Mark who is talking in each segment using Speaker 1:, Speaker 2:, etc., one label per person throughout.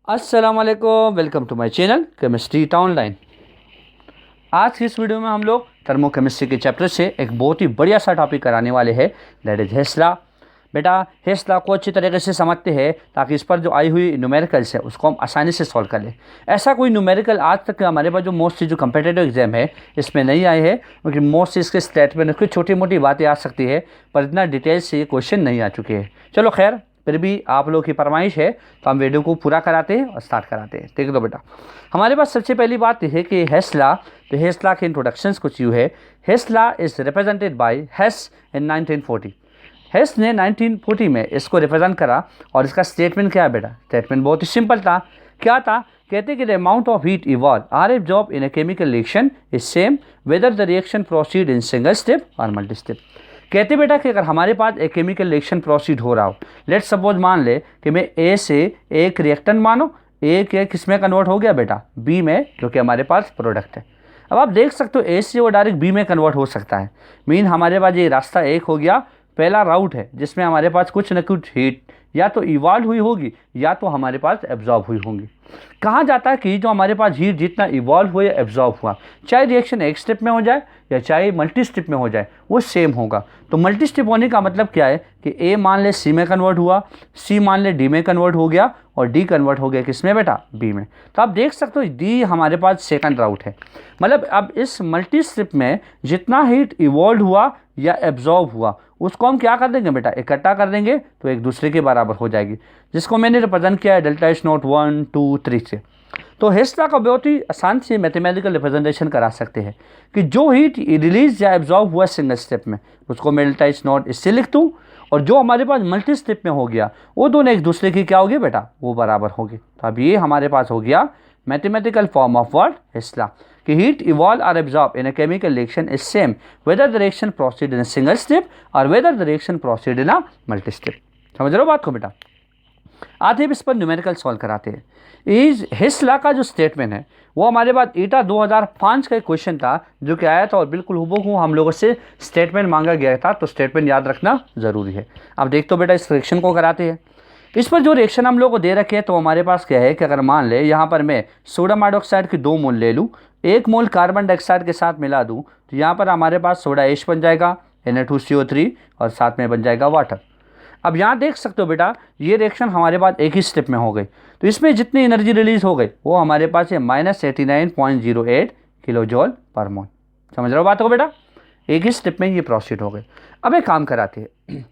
Speaker 1: अस्सलाम वालेकुम, welcome to my channel chemistry online. आज की इस वीडियो में हम लोग थर्मोकेमिस्ट्री के चैप्टर से एक बहुत ही बढ़िया सा टॉपिक कराने वाले हैं, दैट इज हेस लॉ। बेटा हेस लॉ को अच्छी तरीके से समझते हैं ताकि इस पर जो आई हुई न्यूमेरिकल्स है उसको हम आसानी से सॉल्व कर लें। ऐसा कोई न्यूमेरिकल आज तक हमारे पास जो मोस्टली जो कंपिटिटिव एग्जाम है इसमें नहीं आए हैं, क्योंकि मोस्टली इसके स्टेटमेंट उसकी छोटी मोटी बातें आ सकती है पर इतना डिटेल से ये क्वेश्चन नहीं आ चुके हैं। चलो खैर, फिर भी आप लोगों की फरमाइश है तो हम वीडियो को पूरा कराते हैं और स्टार्ट कराते हैं। देख लो बेटा, हमारे पास सबसे पहली बात यह है कि हेस लॉ। तो हेस लॉ के इंट्रोडक्शंस कुछ यूँ है। हेस लॉ इज रिप्रेजेंटेड बाय हेस इन 1940। हेस ने 1940 में इसको रिप्रेजेंट करा और इसका स्टेटमेंट क्या है बेटा? स्टेटमेंट बहुत ही सिंपल था। क्या था? कहते कि the amount of heat evolve or absorb in a chemical reaction is same whether the reaction proceed in single step और मल्टी स्टेप। कहते बेटा कि अगर हमारे पास एक केमिकल रिएक्शन प्रोसीड हो रहा हो, लेट्स सपोज मान ले कि मैं ए से एक रिएक्टेंट मानो, ए के किस में कन्वर्ट हो गया बेटा? बी में, जो कि हमारे पास प्रोडक्ट है। अब आप देख सकते हो ए से वो डायरेक्ट बी में कन्वर्ट हो सकता है। मीन हमारे पास ये रास्ता एक हो गया, पहला राउट है जिसमें हमारे पास कुछ न कुछ हीट या तो इवॉल्व हुई होगी या तो हमारे पास एब्जॉर्ब हुई होंगी। कहा जाता है कि जो हमारे पास हीट जितना इवॉल्व हुआ या एब्जॉर्ब हुआ, चाहे रिएक्शन एक स्टेप में हो जाए या चाहे मल्टी स्टेप में हो जाए, वो सेम होगा। तो मल्टी स्टेप होने का मतलब क्या है कि ए मान ले सी में कन्वर्ट हुआ, सी मान ले डी में कन्वर्ट हो गया और डी कन्वर्ट हो गया किस में बेटा? बी में। तो आप देख सकते हो डी हमारे पास सेकंड राउट है। मतलब अब इस मल्टी स्टेप में जितना हीट इवॉल्व हुआ या एब्जॉर्ब हुआ उसको हम क्या कर देंगे बेटा? इकट्ठा कर देंगे तो एक दूसरे के बराबर हो जाएगी, जिसको मैंने रिप्रेजेंट किया है डेल्टा एच नॉट 1 2 3 से। तो हेस लॉ का बहुत ही आसान से मैथमेटिकल रिप्रेजेंटेशन करा सकते हैं कि जो हीट रिलीज या एब्जॉर्ब हुआ सिंगल स्टेप में उसको मैं डेल्टा एच नॉट इससे लिख दूँ, और जो हमारे पास मल्टी स्टेप में हो गया वो दोनों एक दूसरे की क्या होगी बेटा? वो बराबर होगी। तो अब ये हमारे पास हो गया mathematical form of what? Hess law. कि हीट इवॉल्व और absorb in a chemical reaction is same whether the reaction proceed in a single step और whether the reaction proceed in a multi step. समझ रहे हो बात को बेटा? आते इस पर न्यूमेरिकल सॉल्व कराते हैं। इस हेस लॉ का जो स्टेटमेंट है वो हमारे पास ईटा 2005 का एक क्वेश्चन था जो कि आया था और बिल्कुल हूबहू हम लोगों से स्टेटमेंट मांगा गया था। तो स्टेटमेंट याद रखना जरूरी है। अब देख तो बेटा इस रिएक्शन को कराते हैं। इस पर जो रिएक्शन हम लोग को दे रखे हैं तो हमारे पास क्या है कि अगर मान ले यहाँ पर मैं सोडियम हाइड्रोक्साइड की 2 मोल ले लूँ, 1 मोल कार्बन डाइऑक्साइड के साथ मिला दूँ, तो यहाँ पर हमारे पास सोडा एच बन जाएगा, Na2CO3 और साथ में बन जाएगा वाटर। अब यहाँ देख सकते हो बेटा ये रिएक्शन हमारे पास एक ही स्टेप में हो गई, तो इसमें जितनी एनर्जी रिलीज हो गई वो हमारे पास है -89.08 किलो जॉल पर मोल। समझ रहे हो बात को बेटा? एक ही स्टेप में ये प्रोसीड हो गए। अब एक काम कराते हैं,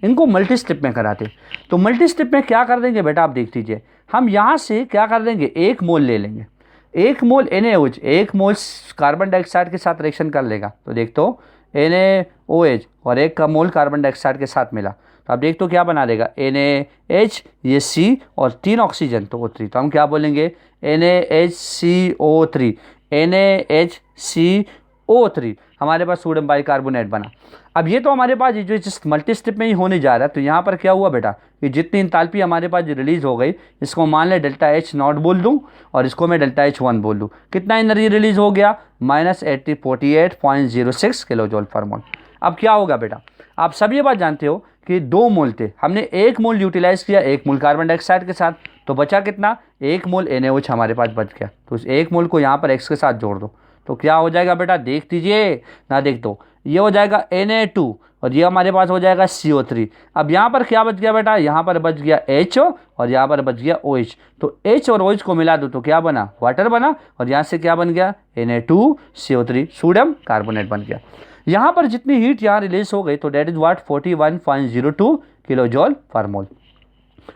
Speaker 1: इनको मल्टी स्टेप में कराते हैं। तो मल्टी स्टेप में क्या कर देंगे बेटा? आप देख लीजिए, हम यहाँ से क्या कर देंगे? 1 मोल ले लेंगे, 1 मोल NaOH 1 मोल कार्बन डाइऑक्साइड के साथ रिएक्शन कर लेगा। तो देख तो NaOH और 1 का मोल कार्बन डाइऑक्साइड के साथ मिला, तो आप देख तो क्या बना देगा? NaH ये C और 3 ऑक्सीजन तो O3। तो हम क्या बोलेंगे? NaHCO3 NaHCO3 हमारे पास सोडियम बाइकार्बोनेट बना। अब ये तो हमारे पास ये जो जिस मल्टी स्टेप में ही होने जा रहा है, तो यहाँ पर क्या हुआ बेटा कि जितनी इंथैल्पी हमारे पास रिलीज हो गई इसको मान ले डेल्टा एच नॉट बोल दूँ और इसको मैं डेल्टा एच 1 बोल दूँ। कितना एनर्जी रिलीज हो गया? -48.06 किलो जॉल पर मोल। अब क्या होगा बेटा? आप सब ये बात जानते हो कि 2 मोल थे, हमने 1 मोल यूटिलाइज किया 1 मोल कार्बन डाइऑक्साइड के साथ, तो बचा कितना? 1 मोल NaOH हमारे पास बच गया। तो उस 1 मोल को यहाँ पर X के साथ जोड़ दो तो क्या हो जाएगा बेटा? देख दीजिए ना, देख दो, ये हो जाएगा Na2 और ये हमारे पास हो जाएगा CO3। अब यहाँ पर क्या बच गया बेटा? यहाँ पर बच गया H और यहाँ पर बच गया OH। तो H और OH को मिला दो तो क्या बना? वाटर बना। और यहाँ से क्या बन गया? Na2CO3 सोडियम कार्बोनेट बन गया। यहाँ पर जितनी हीट यहाँ रिलीज हो गई तो that is what 41.02 kilo joule per mole.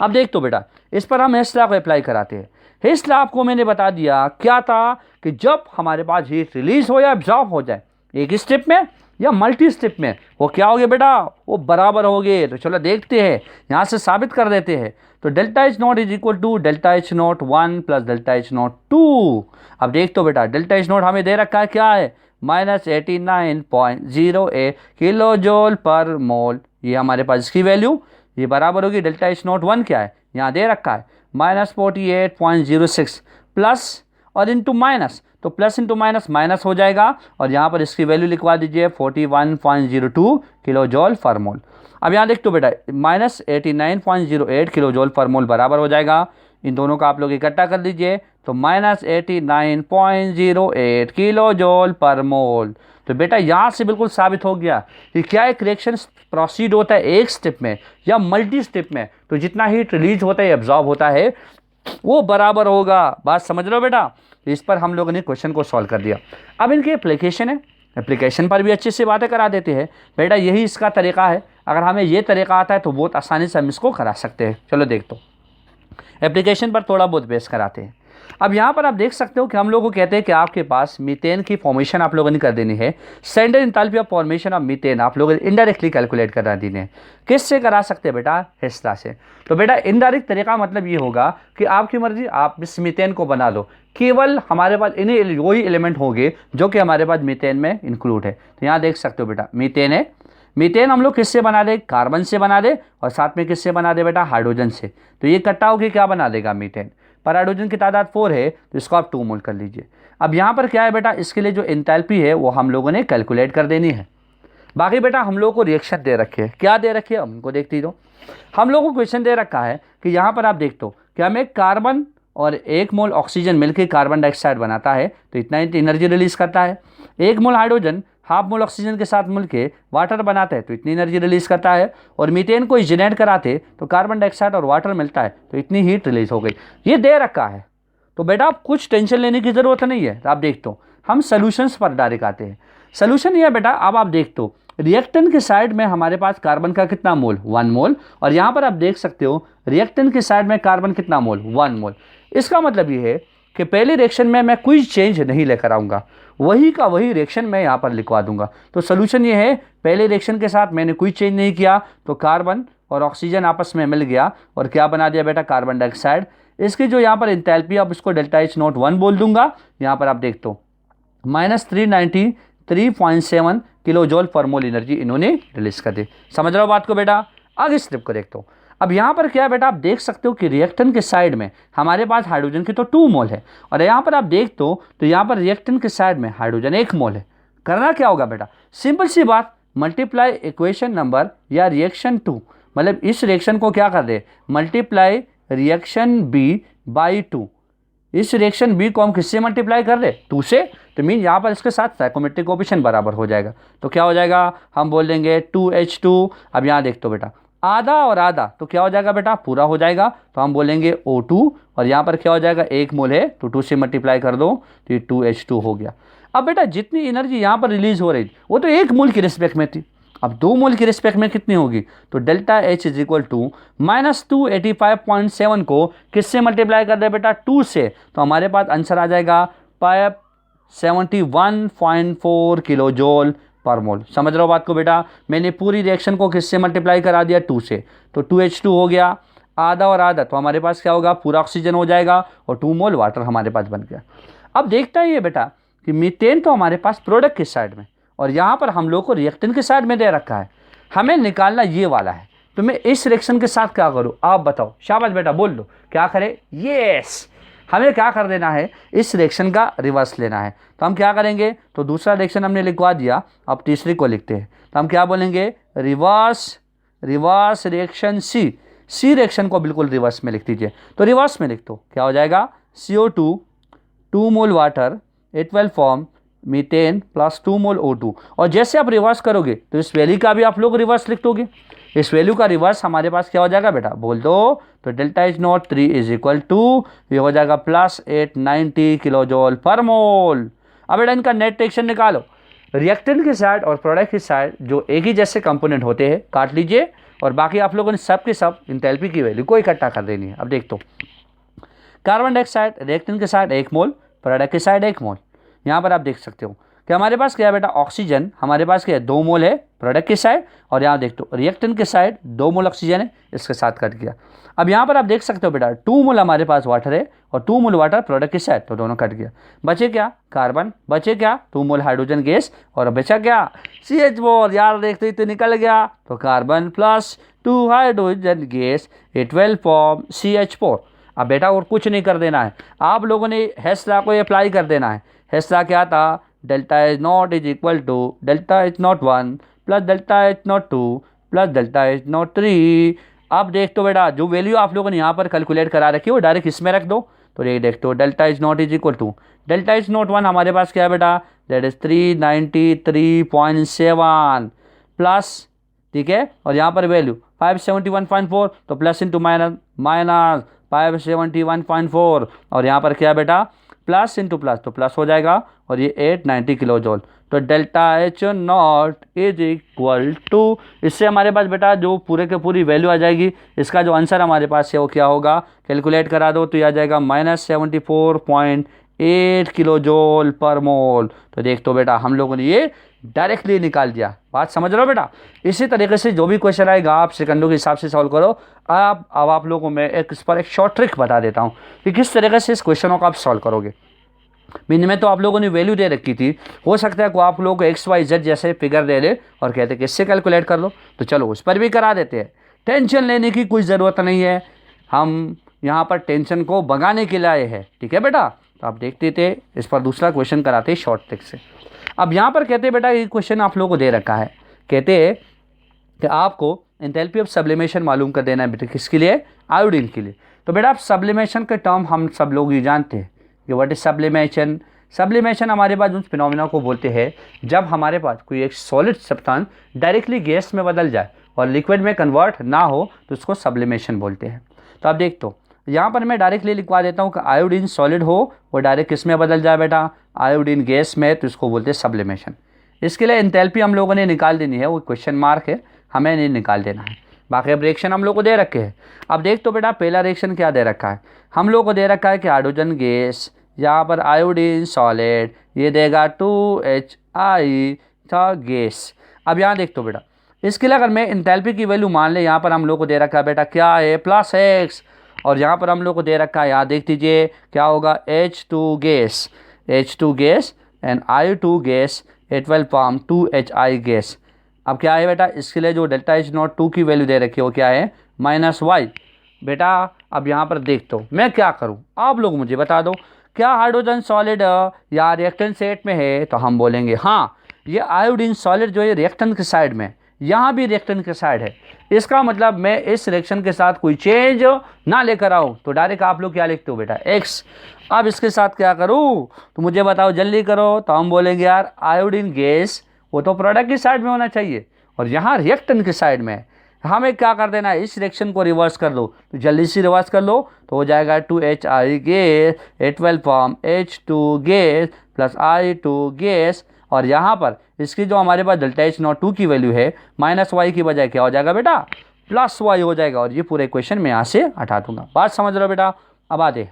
Speaker 1: अब देख तो बेटा इस पर हम हेस लॉ को अप्लाई कराते हैं। हेस लॉ आपको मैंने बता दिया क्या था कि जब हमारे पास हीट रिलीज हो या एब्जॉर्ब हो जाए एक स्टेप में या मल्टी स्टेप में, वो क्या हो गया बेटा? वो बराबर हो गए। तो चलो देखते हैं, यहाँ से साबित कर देते हैं। तो delta H not is equal to delta H not 1 plus delta H not 2। अब देख तो बेटा डेल्टा एच नॉट हमें दे रखा है क्या है? -89.08 किलो जॉल पर मोल। ये हमारे पास इसकी वैल्यू ये बराबर होगी डेल्टा एच नॉट 1 क्या है? यहाँ दे रखा है -48.06 प्लस और इंटू माइनस, तो प्लस इंटू माइनस माइनस हो जाएगा और यहाँ पर इसकी वैल्यू लिखवा दीजिए 41.02 किलो जॉल पर मोल। अब यहाँ देख तो बेटा -89.08 किलो जॉल पर मोल बराबर हो जाएगा इन दोनों का आप लोग इकट्ठा कर दीजिए तो -89.08 किलो जॉल पर मोल। तो बेटा यहाँ से बिल्कुल साबित हो गया कि क्या एक रिएक्शन प्रोसीड होता है एक स्टेप में या मल्टी स्टेप में, तो जितना हीट रिलीज होता है एब्जॉर्ब होता है वो बराबर होगा। बात समझ रहे हो बेटा। इस पर हम लोगों ने क्वेश्चन को सॉल्व कर दिया। अब इनकी एप्लीकेशन है, एप्लीकेशन पर भी अच्छे से बातें करा देते हैं बेटा। यही इसका तरीका है, अगर हमें ये तरीका आता है तो बहुत आसानी से हम इसको करा सकते हैं। चलो देख तो एप्लीकेशन पर थोड़ा बहुत बेस कराते हैं। अब यहाँ पर आप देख सकते हो कि हम लोगों को कहते हैं कि आपके पास मीथेन की फॉर्मेशन आप लोगों ने कर देनी है। Standard enthalpy of formation of methane आप लोगों ने इनडायरेक्टली कैलकुलेट करा देनी है। किससे करा सकते हैं बेटा? हेस्ला से। तो बेटा इनडायरेक्ट तरीका मतलब ये होगा कि आपकी मर्जी, आप इस मीथेन को बना लो, केवल हमारे पास इन्हीं वही एलिमेंट होंगे जो कि हमारे पास मीथेन में इंक्लूड है। तो यहाँ देख सकते हो बेटा मीथेन है। मीथेन हम लोग किससे बना दे? कार्बन से बना दे, और साथ में किससे बना दे बेटा? हाइड्रोजन से। तो ये इकट्ठा होकर क्या बना देगा? मीथेन। पर हाइड्रोजन की तादाद 4 है तो इसको आप 2 मोल कर लीजिए। अब यहाँ पर क्या है बेटा? इसके लिए जो एंथैल्पी है वो हम लोगों ने कैलकुलेट कर देनी है। बाकी बेटा हम लोगों को रिएक्शन दे रखे है। क्या दे रखी है हमको देखती दो। हम लोगों को क्वेश्चन दे रखा है कि यहाँ पर आप देख दो कि हमें कार्बन और 1 मोल ऑक्सीजन मिलकर कार्बन डाइऑक्साइड बनाता है तो इतना ही एनर्जी रिलीज करता है। 1 मोल हाइड्रोजन हाफ मोल ऑक्सीजन के साथ मिलकर वाटर बनाता है तो इतनी एनर्जी रिलीज करता है। और मीथेन को जनरेट कराते तो कार्बन डाइऑक्साइड और वाटर मिलता है तो इतनी हीट रिलीज हो गई। ये दे रखा है तो बेटा आप कुछ टेंशन लेने की जरूरत नहीं है। आप देख दो हम सोल्यूशंस पर डायरेक्ट आते हैं। सोल्यूशन ये है बेटा, अब आप देख दो रिएक्टेंट के साइड में हमारे पास कार्बन का कितना मोल? 1 मोल। और यहाँ पर आप देख सकते हो रिएक्टेंट के साइड में कार्बन कितना मोल? 1 मोल। इसका मतलब ये है कि पहले रिएक्शन में मैं कोई चेंज नहीं लेकर आऊँगा, वही का वही रिएक्शन मैं यहाँ पर लिखवा दूंगा। तो सोल्यूशन ये है, पहले रिएक्शन के साथ मैंने कोई चेंज नहीं किया तो कार्बन और ऑक्सीजन आपस में मिल गया और क्या बना दिया बेटा? Carbon dioxide. इसकी जो यहाँ पर एंथैल्पी अब इसको डेल्टा H नॉट 1 बोल दूंगा। यहाँ पर आप देख दो -393.7 किलो जॉल पर मोल एनर्जी इन्होंने रिलीज कर दी। समझ रहे हो बात को बेटा? आगे स्टेप को देख दो। अब यहाँ पर क्या है बेटा? आप देख सकते हो कि रिएक्टेंट के साइड में हमारे पास हाइड्रोजन की तो 2 मोल है, और यहाँ पर आप देख दो तो यहाँ पर रिएक्टेंट के साइड में हाइड्रोजन 1 मोल है। करना क्या होगा बेटा? सिंपल सी बात, मल्टीप्लाई इक्वेशन नंबर या रिएक्शन 2, मतलब इस रिएक्शन को क्या कर दे? Multiply reaction B by 2। इस रिएक्शन बी को हम किससे मल्टीप्लाई कर दे? 2 से। तो मीन यहाँ पर इसके साथ साइकोमेट्रिक कोएफिशिएंट बराबर हो जाएगा। तो क्या हो जाएगा? हम बोल देंगे 2H2। अब यहाँ देख दो बेटा, आधा और आधा तो क्या हो जाएगा बेटा? पूरा हो जाएगा। तो हम बोलेंगे O2, और यहाँ पर क्या हो जाएगा? 1 मोल है तो 2 से मल्टीप्लाई कर दो तो ये 2H2 हो गया। अब बेटा जितनी एनर्जी यहाँ पर रिलीज हो रही वो तो 1 मोल की रिस्पेक्ट में थी, अब 2 मोल की रिस्पेक्ट में कितनी होगी? तो delta H is equal to -285.7 को किससे मल्टीप्लाई कर दे बेटा? 2 से। तो हमारे पास आंसर आ जाएगा 571.4 किलो जॉल पर मोल। समझ रहे हो बात को बेटा? मैंने पूरी रिएक्शन को किससे मल्टीप्लाई करा दिया? 2 से। तो 2H2 हो गया, आधा और आधा तो हमारे पास क्या होगा? पूरा ऑक्सीजन हो जाएगा, और 2 मोल वाटर हमारे पास बन गया। अब देखता है ये बेटा कि मीथेन तो हमारे पास प्रोडक्ट की साइड में, और यहाँ पर हम लोग को रिएक्टेंट के साइड में दे रखा है। हमें निकालना ये वाला है, तो मैं इस रिएक्शन के साथ क्या करूँ? आप बताओ। शाबाश बेटा, बोल दो क्या करें? यस, हमें क्या कर देना है? इस रिएक्शन का रिवर्स लेना है। तो हम क्या करेंगे? तो दूसरा रिएक्शन हमने लिखवा दिया, अब तीसरी को लिखते हैं। तो हम क्या बोलेंगे? Reverse reaction C. C reaction को बिल्कुल रिवर्स में लिख दीजिए। तो रिवर्स में लिख दो, क्या हो जाएगा? CO2 2 mole water, it will form methane plus 2 mole O2। और जैसे आप रिवर्स करोगे तो इस वैल्यू का भी आप लोग रिवर्स लिख दोगे। इस वैल्यू का रिवर्स हमारे पास क्या हो जाएगा बेटा? बोल दो। तो delta H not 3 is equal to ये हो जाएगा +890 किलो जॉल पर मोल। अब बेटा इनका नेट रिएक्शन निकालो। रिएक्टेंट की साइड और प्रोडक्ट की साइड जो एक ही जैसे कंपोनेंट होते हैं काट लीजिए, और बाकी आप लोगों ने सब के सब एंथैल्पी की वैल्यू को इकट्ठा कर देनी है। अब देख दो, कार्बन डाइऑक्साइड रिएक्टेंट के साइड 1 मोल, प्रोडक्ट के साइड 1 मोल। यहाँ पर आप देख सकते हो कि हमारे पास क्या है बेटा? ऑक्सीजन हमारे पास क्या है? 2 मोल है प्रोडक्ट के साइड, और यहाँ देख दो रिएक्टेंट के साइड 2 मोल ऑक्सीजन है, इसके साथ कट गया। अब यहाँ पर आप देख सकते हो बेटा 2 मोल हमारे पास वाटर है और 2 मोल वाटर प्रोडक्ट के साइड, तो दोनों कट गया। बचे क्या? कार्बन। बचे क्या? 2 मोल हाइड्रोजन गैस, और बचा क्या? CH4। यार देखते ही तो निकल गया। तो carbon plus 2 hydrogen gas, it will form CH4। अब बेटा और कुछ नहीं कर देना है, आप लोगों ने हेस्ला को अप्लाई कर देना है। हेस्ला क्या था? Delta H not is equal to delta H not 1 plus delta H not 2 plus delta H not 3 अब देख तो बेटा जो वैल्यू आप लोगों ने यहाँ पर कैलकुलेट करा रखी है वो डायरेक्ट इसमें रख दो। तो ये देख तो delta is not is equal to delta is not 1 हमारे पास क्या है बेटा, दैट इज 393.7 प्लस, ठीक है, और यहाँ पर वैल्यू 571.4, तो प्लस इंटू माइनस माइनस 571.4, और यहाँ पर क्या है बेटा प्लस इंटू प्लस, तो प्लस हो जाएगा, और ये 890 किलो जूल। तो delta H not is equal to, इससे हमारे पास बेटा जो पूरे के पूरी वैल्यू आ जाएगी, इसका जो आंसर हमारे पास है वो क्या होगा, कैलकुलेट करा दो तो ये आ जाएगा -74.8 किलो जूल पर मोल। तो देख तो बेटा हम लोगों ने ये डायरेक्टली निकाल दिया। बात समझ रहे हो बेटा। इसी तरीके से जो भी क्वेश्चन आएगा आप सेकंडों के हिसाब से सॉल्व करो। अब आप लोगों को मैं इस पर एक शॉर्ट ट्रिक बता देता हूँ कि किस तरीके से इस क्वेश्चनों को आप सॉल्व करोगे। मीन में तो आप लोगों ने वैल्यू दे रखी थी, हो सकता है को आप लोगों को XYZ जैसे फिगर दे ले और कहते कि इससे कैलकुलेट कर लो, तो चलो उस पर भी करा देते हैं। टेंशन लेने की कोई ज़रूरत नहीं है, हम यहाँ पर टेंशन को भगाने के लिए आए हैं, ठीक है बेटा। तो आप देखते थे इस पर दूसरा क्वेश्चन कराते शॉर्ट ट्रिक से। अब यहाँ पर कहते हैं बेटा ये क्वेश्चन आप लोगों को दे रखा है, कहते हैं कि आपको एंथैल्पी ऑफ सब्लिमेशन मालूम कर देना है बेटा, किसके लिए, आयोडीन के लिए। तो बेटा आप सब्लिमेशन के टर्म हम सब लोग ये जानते हैं कि व्हाट इज सब्लिमेशन। सब्लिमेशन हमारे पास उस फिनोमिना को बोलते हैं जब हमारे पास कोई एक सॉलिड सब्सटेंस डायरेक्टली गैस में बदल जाए और लिक्विड में कन्वर्ट ना हो तो उसको सब्लिमेशन बोलते हैं। तो आप देख तो यहाँ पर मैं डायरेक्टली लिखवा देता हूँ कि आयोडीन सॉलिड हो वो डायरेक्ट किस में बदल जाए बेटा, आयोडीन गैस में, तो इसको बोलते हैं सब्लिमेशन। इसके लिए एंथैल्पी हम लोगों ने निकाल देनी है, वो क्वेश्चन मार्क है, हमें नहीं निकाल देना है। बाकी अब रिएक्शन हम लोग को दे रखे हैं। अब देख तो बेटा पहला रिएक्शन क्या दे रखा है, हम लोग को दे रखा है कि हाइड्रोजन गैस, यहाँ पर आयोडीन सॉलिड, ये देगा 2HI था गैस। अब यहाँ देख तो बेटा इसके लिए अगर मैं एंथैल्पी की वैल्यू मान ले, यहाँ पर हम लोग को दे रखा है बेटा क्या है +X, और यहाँ पर हम लोग को दे रखा है, यहाँ देख दीजिए क्या होगा H2 gas and I2 gas, A12 form 2HI gas. अब क्या है बेटा इसके लिए जो डेल्टा H नॉट 2 की वैल्यू दे रखी है वो क्या है -Y। बेटा अब यहाँ पर देख तो मैं क्या करूँ, आप लोग मुझे बता दो, क्या हाइड्रोजन सॉलिड या रिएक्टेंट सेट में है, तो हम बोलेंगे हाँ ये आयोडीन सॉलिड जो है रिएक्टेंट के साइड में, यहाँ भी रिएक्टेंट के साइड है। इसका मतलब मैं इस रिएक्शन के साथ कोई चेंज ना लेकर आऊँ तो डायरेक्ट आप लोग क्या लिखते हो बेटा X। अब इसके साथ क्या करूँ तो मुझे बताओ जल्दी करो, तो हम बोलेंगे यार आयोडीन गैस वो तो प्रोडक्ट की साइड में होना चाहिए और यहाँ रिएक्टेंट की साइड में है, हमें क्या कर देना है इस रिएक्शन को रिवर्स कर लो। तो जल्दी से रिवर्स कर लो तो हो जाएगा 2HI gas, A12 form H2 gas plus I2 gas, और यहाँ पर इसकी जो हमारे पास डेल्टा H नॉट 2 की वैल्यू है -Y की बजाय क्या हो जाएगा बेटा +Y हो जाएगा, और ये पूरे क्वेश्चन में यहाँ से हटा दूंगा। बात समझ लो बेटा। अब आते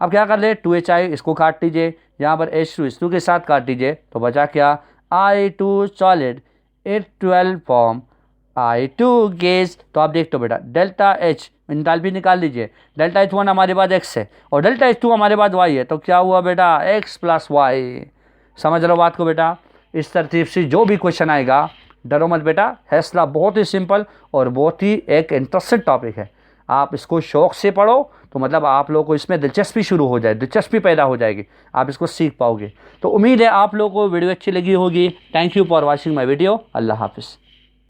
Speaker 1: अब क्या कर ले 2HI इसको काट लीजिए, यहाँ पर H2 इस 2 के साथ काट लीजिए, तो बचा क्या I2 solid, A12 form I2 gas. तो आप देख तो बेटा डेल्टा H एंथैल्पी निकाल लीजिए, डेल्टा H1 हमारे पास X है और डेल्टा H2 हमारे पास Y है, तो क्या हुआ बेटा X + Y। समझ लो बात को बेटा। इस तरतीब से जो भी क्वेश्चन आएगा डरो मत बेटा, फैसला बहुत ही सिंपल और बहुत ही एक इंटरेस्टिंग टॉपिक है। आप इसको शौक़ से पढ़ो तो मतलब आप लोगों को इसमें दिलचस्पी शुरू हो जाए, दिलचस्पी पैदा हो जाएगी, आप इसको सीख पाओगे। तो उम्मीद है आप लोगों को वीडियो अच्छी लगी होगी। Thank you for watching my video. अल्लाह हाफिज़।